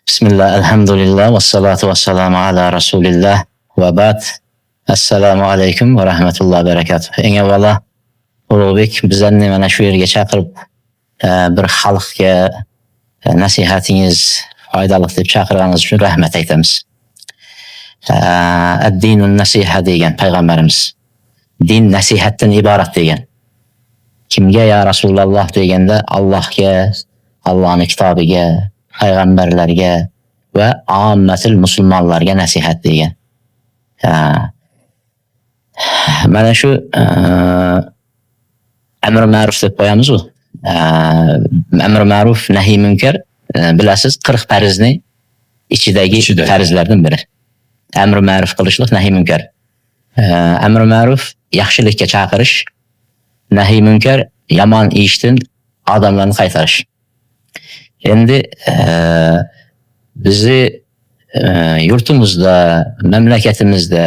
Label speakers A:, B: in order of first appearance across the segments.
A: Bismillah, elhamdülillah, ve salatu ve selamu ala Resulillah ve ba'd. Assalamu alaikum ve rahmetullah ve berekatuh. Eng avvalo Ulug'bek bizlarni mana shu yerga chaqirib bir xalqga nasihatingiz foydali deb chaqirganingiz uchun rahmat aytamiz. Ad-dinun nasiha degan payg'ambarimiz. Din nasihatdan iborat degan. Kimga ya Rasululloh deganda Allohga, Allohning kitobiga, payg'ambarlarga va ommatil musulmonlarga nasihat degan. Mana shu amr ma'ruf deb qo'yamiz-ku. Amr ma'ruf, nahiy munkar, bilasiz 40 farzning ichidagi farzlardan biri. Amr ma'ruf qilishlik, nahiy munkar. Amr ma'ruf yaxshilikka chaqirish, nahiy munkar yomon ishdan odamlarni qaytarish. Endi bizni yurtimizda, mamlakatimizda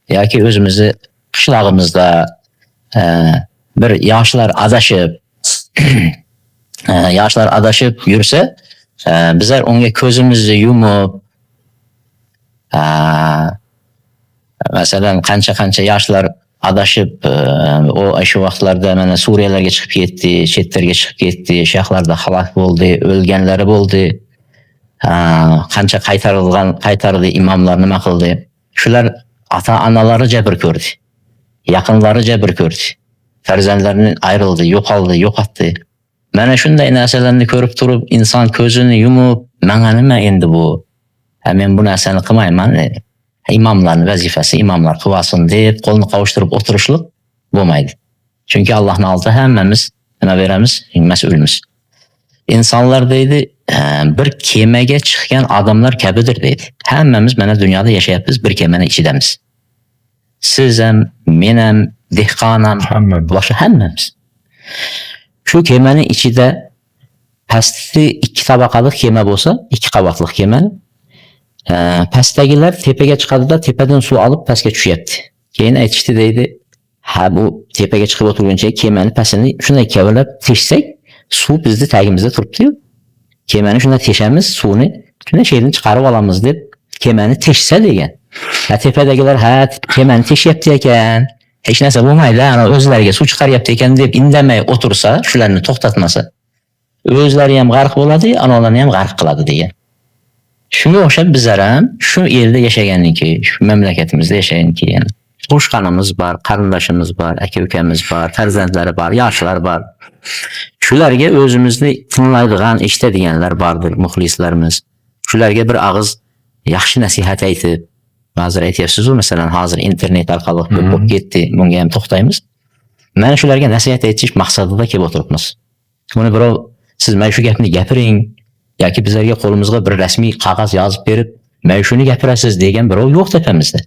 A: yoki o'zimizni qishlog'imizda bir yoshlar adashib yursa, bizlar unga ko'zimizni yumib, masalan qancha yoshlar adashib shu vaqtlarda mana Suriyalarga chiqib ketdi, chetlarga chiqib ketdi, shayxlarda halok bo'ldi, o'lganlari bo'ldi. Qancha qaytardi, imomlar nima qildi? Shular ota-onalari jabr ko'rdi. Yaqinlari jabr ko'rdi. Farzandlarining ayrildi, yo'qotdi. Mana shunday narsalarni ko'rib turib, inson ko'zini yumib, "Menga nima endi bu? Men bu narsani qilmayman." Imomlarning vazifasi imomlar qilsin deb qo'lni qovushtirib o'tirishlik bo'lmaydi. Chunki Allohning oldida hammamiz nima beramiz? Mas'ulmiz. İnsanlar deydi, bir kemaga chiqqan odamlar kabidir deydi. Hammamiz mana dunyoda yashayapmiz, bir kemaning ichidamiz. Siz ham, men ham, dehqon ham, boshqa hammamiz. Shu kemaning ichida pastki 2 tabaqali kema bo'lsa, 2 qavatli kema, pastdagilar tepaga chiqadida, tepadan suv olib pastga tushyapti. Keyin aytishdi deydi, bu tepaga chiqib o'tirguncha kemani pastini shunday kavalab teshsak, suv bizni tagimizda turibdi-yu. Kemani shunday teshamiz, suvni shunday şeydan chiqarib olamiz deb kemani teshsa degan. Tepadagilar kemani teshyapti ekan, hech narsa bo'lmaydi, ana o'zlariga suv chiqaryapti ekan deb indamay o'tursa, shularni to'xtatmasa, o'zlari ham g'arq bo'ladi, anolarni ham g'arq qiladi degan. Shunga o'xshab bizlar ham shu yerda yashaganiki, shu mamlakatimizda yashaganiki, qo'shqanimiz bor, qarindoshimiz bor, aka-ukamiz bor, farzandlari bor, yoshlar bor. Shularga o'zimizni tinglaydigan, eshitadiganlar bordir, muxlislarimiz. Shularga bir og'iz yaxshi nasihat aytib, hozir aytyapsiz-ku, masalan, hozir internet orqali ko'p bo'lib ketdi, bunga ham to'xtaymiz. Mana shularga nasihat aytish maqsadida kelib o'tiribmiz. Buni birov siz mana shu gapni gapiring yoki bizlarga qo'limizga bir rasmiy qog'oz yozib berib, "Mana shuni gapirasiz" degan birov yo'q tepamizda.